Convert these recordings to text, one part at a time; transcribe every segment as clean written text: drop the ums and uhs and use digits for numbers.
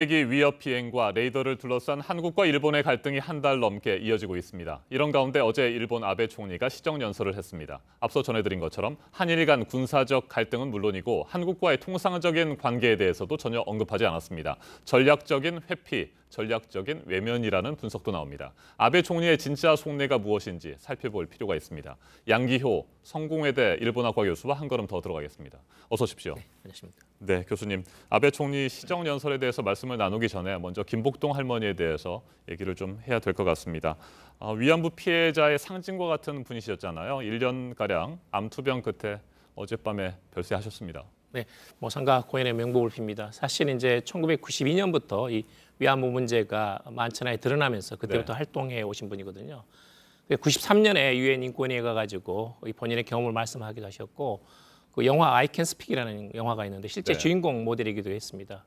기 위협 비행과 레이더를 둘러싼 한국과 일본의 갈등이 한 달 넘게 이어지고 있습니다. 이런 가운데 어제 일본 아베 총리가 시정연설을 했습니다. 앞서 전해드린 것처럼 한일 간 군사적 갈등은 물론이고 한국과의 통상적인 관계에 대해서도 전혀 언급하지 않았습니다. 전략적인 회피, 전략적인 외면이라는 분석도 나옵니다. 아베 총리의 진짜 속내가 무엇인지 살펴볼 필요가 있습니다. 양기효 성공회대 일본학과 교수와 한 걸음 더 들어가겠습니다. 어서 오십시오. 네, 안녕하십니까. 네, 교수님. 아베 총리 시정연설에 대해서 말씀을 나누기 전에 먼저 김복동 할머니에 대해서 얘기를 좀 해야 될 것 같습니다. 위안부 피해자의 상징과 같은 분이셨잖아요. 1년가량 암투병 끝에 어젯밤에 별세하셨습니다. 네, 상가 고인의 명복을 빕니다. 사실 이제 1992년부터 이 위안부 문제가 만천하에 드러나면서 그때부터 활동해 오신 분이거든요. 93년에 유엔 인권위에 가가지고 이 본인의 경험을 말씀하기도 하셨고, 그 영화 I Can Speak이라는 영화가 있는데 실제 주인공 모델이기도 했습니다.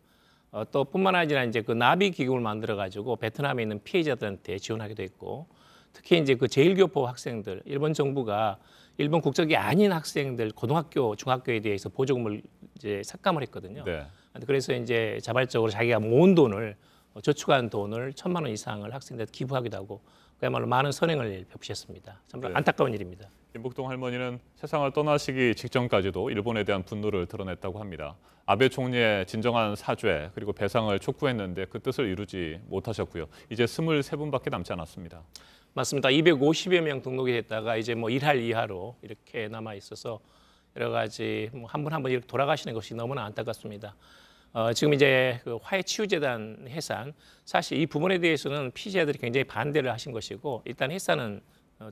또 뿐만 아니라 이제 그 나비 기금을 만들어 가지고 베트남에 있는 피해자들한테 지원하기도 했고, 특히 이제 그 제1교포 학생들, 일본 정부가 일본 국적이 아닌 학생들 고등학교, 중학교에 대해서 보조금을 이제 삭감을 했거든요. 네. 그래서 이제 자발적으로 자기가 모은 돈을 저축한 돈을 1,000만 원 이상을 학생들한테 기부하기도 하고 그야말로 많은 선행을 베푸셨습니다. 참 안타까운 일입니다. 김복동 할머니는 세상을 떠나시기 직전까지도 일본에 대한 분노를 드러냈다고 합니다. 아베 총리의 진정한 사죄 그리고 배상을 촉구했는데 그 뜻을 이루지 못하셨고요. 이제 23분밖에 남지 않았습니다. 맞습니다. 250여 명 등록이 됐다가 이제 일할 이하로 이렇게 남아 있어서 여러 가지 한 분 한 분 이렇게 돌아가시는 것이 너무나 안타깝습니다. 지금 이제 그 화해치유재단 해산, 사실 이 부분에 대해서는 피해자들이 굉장히 반대를 하신 것이고 일단 해산은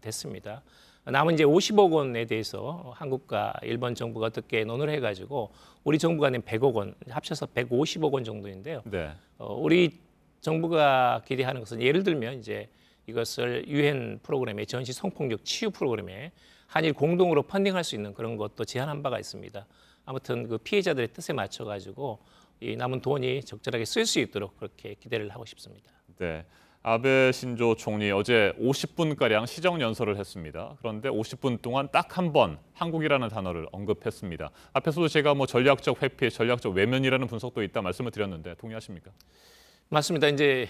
됐습니다. 남은 이제 50억 원에 대해서 한국과 일본 정부가 어떻게 논의를 해가지고 우리 정부가 낸 100억 원 합쳐서 150억 원 정도인데요. 네. 우리 정부가 기대하는 것은 예를 들면 이제 이것을 유엔 프로그램에 전시 성폭력 치유 프로그램에 한일 공동으로 펀딩할 수 있는 그런 것도 제안한 바가 있습니다. 아무튼 그 피해자들의 뜻에 맞춰 가지고 이 남은 돈이 적절하게 쓸 수 있도록 그렇게 기대를 하고 싶습니다. 네. 아베 신조 총리 어제 50분가량 시정연설을 했습니다. 그런데 50분 동안 딱 한 번 한국이라는 단어를 언급했습니다. 앞에서도 제가 전략적 회피, 전략적 외면이라는 분석도 있다 말씀을 드렸는데 동의하십니까? 맞습니다. 이제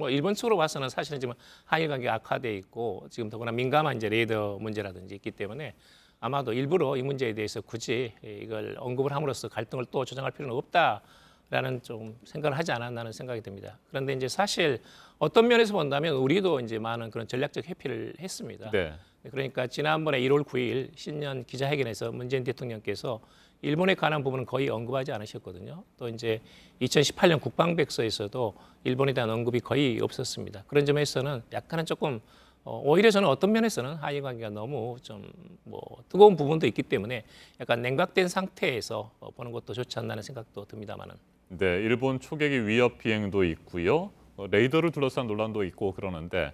일본 쪽으로 봐서는 사실은 지금 한일 관계가 악화돼 있고 지금 더구나 민감한 이제 레이더 문제라든지 있기 때문에 아마도 일부러 이 문제에 대해서 굳이 이걸 언급을 함으로써 갈등을 또 조장할 필요는 없다라는 좀 생각을 하지 않았나는 생각이 듭니다. 그런데 이제 사실 어떤 면에서 본다면 우리도 이제 많은 그런 전략적 회피를 했습니다. 네. 그러니까 지난번에 1월 9일 신년 기자회견에서 문재인 대통령께서 일본에 관한 부분은 거의 언급하지 않으셨거든요. 또 이제 2018년 국방백서에서도 일본에 대한 언급이 거의 없었습니다. 그런 점에서는 약간은 조금 오히려 저는 어떤 면에서는 한일 관계가 너무 좀 뜨거운 부분도 있기 때문에 약간 냉각된 상태에서 보는 것도 좋지 않나는 생각도 듭니다만은. 네, 일본 초계기 위협 비행도 있고요. 레이더를 둘러싼 논란도 있고 그러는데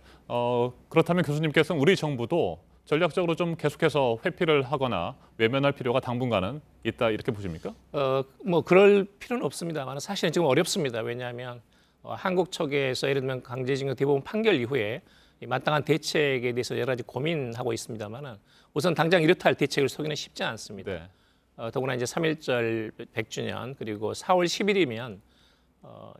그렇다면 교수님께서는 우리 정부도 전략적으로 좀 계속해서 회피를 하거나 외면할 필요가 당분간은 있다 이렇게 보십니까? 그럴 필요는 없습니다만 사실은 지금 어렵습니다. 왜냐하면 한국 측에서 예를 들면 강제징용 대법원 판결 이후에 이 마땅한 대책에 대해서 여러 가지 고민하고 있습니다만은 우선 당장 이렇다 할 대책을 서기는 쉽지 않습니다. 네. 더구나 이제 3.1절 100주년 그리고 4월 10일이면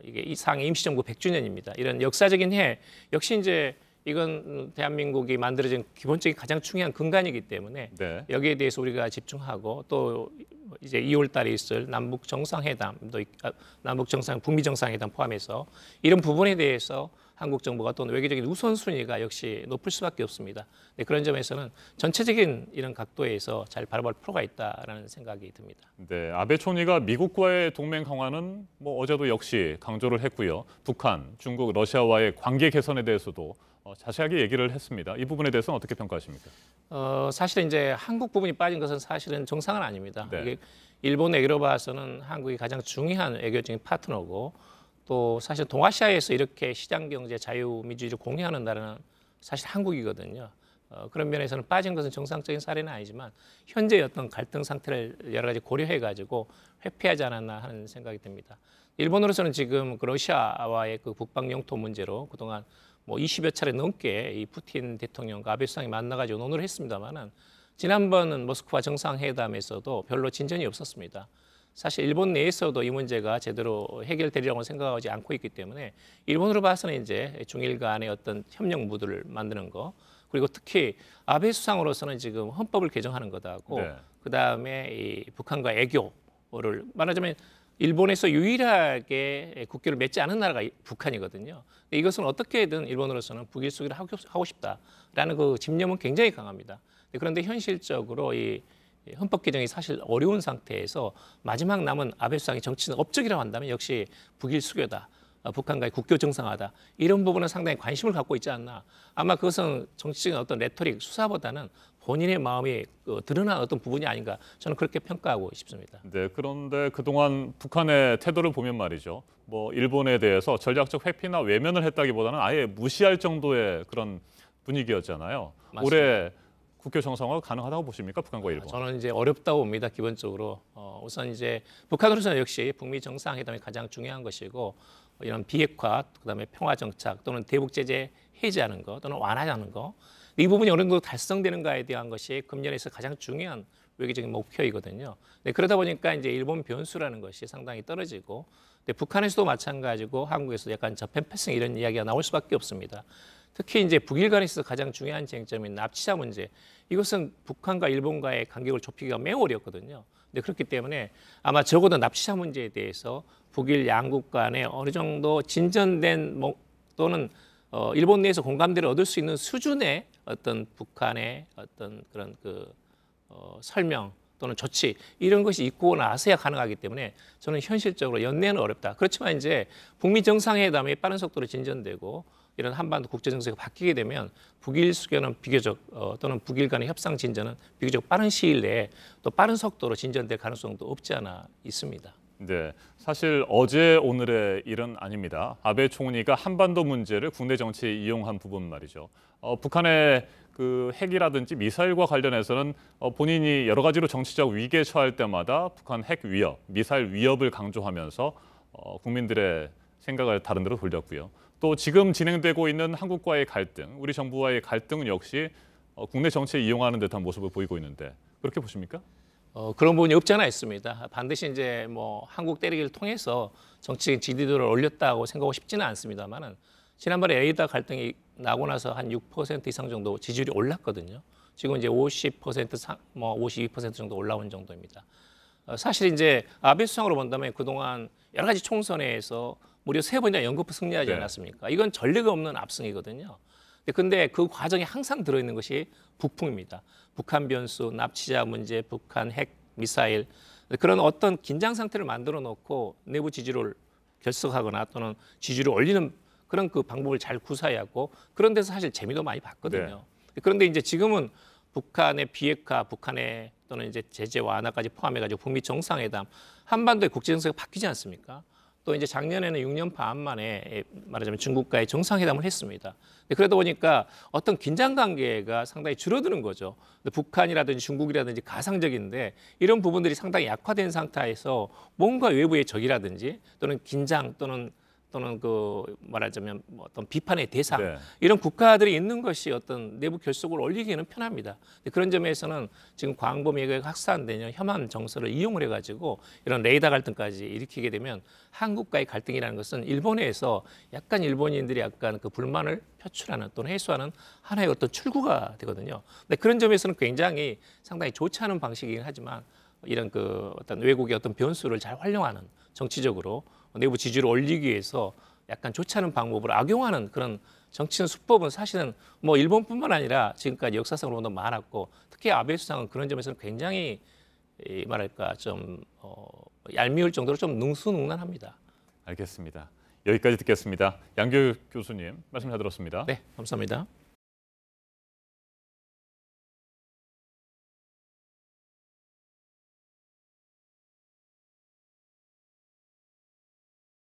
이게 이상의 임시정부 100주년입니다. 이런 역사적인 해 역시 이제 이건 대한민국이 만들어진 기본적인 가장 중요한 근간이기 때문에 여기에 대해서 우리가 집중하고 또 이제 2월 달에 있을 남북 정상회담도 남북 정상 북미 정상회담 포함해서 이런 부분에 대해서 한국 정부가 또 외교적인 우선순위가 역시 높을 수밖에 없습니다. 네, 그런 점에서는 전체적인 이런 각도에서 잘 바라볼 필요가 있다라는 생각이 듭니다. 네, 아베 총리가 미국과의 동맹 강화는 어제도 역시 강조를 했고요. 북한, 중국, 러시아와의 관계 개선에 대해서도 자세하게 얘기를 했습니다. 이 부분에 대해서는 어떻게 평가하십니까? 사실은 이제 한국 부분이 빠진 것은 사실은 정상은 아닙니다. 네. 이게 일본 외교로 봐서는 한국이 가장 중요한 외교적인 파트너고 또 사실 동아시아에서 이렇게 시장 경제 자유민주주의를 공유하는 나라는 사실 한국이거든요. 그런 면에서는 빠진 것은 정상적인 사례는 아니지만 현재 어떤 갈등 상태를 여러 가지 고려해 가지고 회피하지 않았나 하는 생각이 듭니다. 일본으로서는 지금 그 러시아와의 그 국방 영토 문제로 그동안 20여 차례 넘게 이 푸틴 대통령과 아베 수상이 만나가지고 논의를 했습니다만은 지난번은 모스크바 정상회담에서도 별로 진전이 없었습니다. 사실 일본 내에서도 이 문제가 제대로 해결되리라고 생각하지 않고 있기 때문에 일본으로 봐서는 이제 중일 간의 어떤 협력 무드를 만드는 거, 그리고 특히 아베 수상으로서는 지금 헌법을 개정하는 거다고 네. 그다음에 이 북한과 애교를 말하자면 일본에서 유일하게 국교를 맺지 않은 나라가 북한이거든요. 근데 이것은 어떻게든 일본으로서는 북일 수교를 하고 싶다라는 그 집념은 굉장히 강합니다. 그런데 현실적으로 이 헌법 개정이 사실 어려운 상태에서 마지막 남은 아베 수상의 정치적 업적이라고 한다면 역시 북일 수교다. 북한과의 국교 정상화다. 이런 부분은 상당히 관심을 갖고 있지 않나. 아마 그것은 정치적인 어떤 레토릭, 수사보다는 본인의 마음이 드러난 어떤 부분이 아닌가. 저는 그렇게 평가하고 싶습니다. 네, 그런데 그동안 북한의 태도를 보면 말이죠. 뭐 일본에 대해서 전략적 회피나 외면을 했다기보다는 아예 무시할 정도의 그런 분위기였잖아요. 맞습니다. 올해 국교 정상화가 가능하다고 보십니까? 북한과 일본. 저는 이제 어렵다고 봅니다. 기본적으로 우선 이제 북한으로서는 역시 북미 정상회담이 가장 중요한 것이고 이런 비핵화, 그다음에 평화 정착 또는 대북 제재 해제하는 거 또는 완화하는 거 이 부분이 어느 정도 달성되는가에 대한 것이 금년에서 가장 중요한 외교적인 목표이거든요. 네, 그러다 보니까 이제 일본 변수라는 것이 상당히 떨어지고, 근데 북한에서도 마찬가지고 한국에서도 약간 저편패성 이런 이야기가 나올 수밖에 없습니다. 특히 이제 북일 간에 있어서 가장 중요한 쟁점인 납치자 문제, 이것은 북한과 일본과의 간격을 좁히기가 매우 어렵거든요. 근데 그렇기 때문에 아마 적어도 납치자 문제에 대해서 북일 양국 간에 어느 정도 진전된 또는 일본 내에서 공감대를 얻을 수 있는 수준의 어떤 북한의 어떤 그런 설명 또는 조치 이런 것이 있고 나서야 가능하기 때문에 저는 현실적으로 연내는 어렵다. 그렇지만 이제 북미 정상회담이 빠른 속도로 진전되고 이런 한반도 국제 정세가 바뀌게 되면 북일 수교는 비교적 또는 북일 간의 협상 진전은 비교적 빠른 시일 내에 또 빠른 속도로 진전될 가능성도 없지 않아 있습니다. 네, 사실 어제 오늘의 일은 아닙니다. 아베 총리가 한반도 문제를 국내 정치에 이용한 부분 말이죠. 북한의 그 핵이라든지 미사일과 관련해서는 본인이 여러 가지로 정치적 위기에 처할 때마다 북한 핵 위협, 미사일 위협을 강조하면서 국민들의 생각을 다른 데로 돌렸고요. 또 지금 진행되고 있는 한국과의 갈등, 우리 정부와의 갈등은 역시 국내 정치에 이용하는 듯한 모습을 보이고 있는데 그렇게 보십니까? 그런 부분이 없지 않아 있습니다. 반드시 이제 뭐 한국 때리기를 통해서 정치적 지지도를 올렸다고 생각하고 싶지는 않습니다만은 지난번에 에이다 갈등이 나고 나서 한 6% 이상 정도 지지율이 올랐거든요. 지금 이제 50% 뭐 52% 정도 올라온 정도입니다. 사실 이제 아베 수상으로 본다면 그동안 여러 가지 총선에서 무려 3번이나 연거푸 승리하지 네. 않았습니까? 이건 전례가 없는 압승이거든요. 근데 그 과정에 항상 들어있는 것이 북풍입니다. 북한 변수, 납치자 문제, 북한 핵, 미사일 그런 어떤 긴장 상태를 만들어 놓고 내부 지지를 결석하거나 또는 지지를 올리는 그런 그 방법을 잘 구사해야 하고 그런 데서 사실 재미도 많이 봤거든요. 그런데 이제 지금은 북한의 비핵화, 북한의 또는 이제 제재 완화까지 포함해가지고 북미 정상회담, 한반도의 국제 정세가 바뀌지 않습니까? 또 이제 작년에는 6년 반 만에 말하자면 중국과의 정상회담을 했습니다. 그러다 보니까 어떤 긴장 관계가 상당히 줄어드는 거죠. 북한이라든지 중국이라든지 가상적인데 이런 부분들이 상당히 약화된 상태에서 뭔가 외부의 적이라든지 또는 긴장 또는 그 말하자면 뭐 어떤 비판의 대상 네. 이런 국가들이 있는 것이 어떤 내부 결속을 올리기에는 편합니다. 그런 점에서는 지금 광범위하게 확산되는 혐한 정서를 이용을 해가지고 이런 레이더 갈등까지 일으키게 되면 한국과의 갈등이라는 것은 일본에서 약간 일본인들이 약간 그 불만을 표출하는 또는 해소하는 하나의 어떤 출구가 되거든요. 근데 그런 점에서는 굉장히 상당히 좋지 않은 방식이긴 하지만 이런 그 어떤 외국의 어떤 변수를 잘 활용하는 정치적으로 내부 지지를 올리기 위해서 약간 좋지 않은 방법을 악용하는 그런 정치적 수법은 사실은 뭐 일본뿐만 아니라 지금까지 역사상으로도 많았고 특히 아베 수상은 그런 점에서는 굉장히 말할까 좀 얄미울 정도로 좀 능수능란합니다. 알겠습니다. 여기까지 듣겠습니다. 양교육 교수님 말씀 잘 들었습니다. 네, 감사합니다.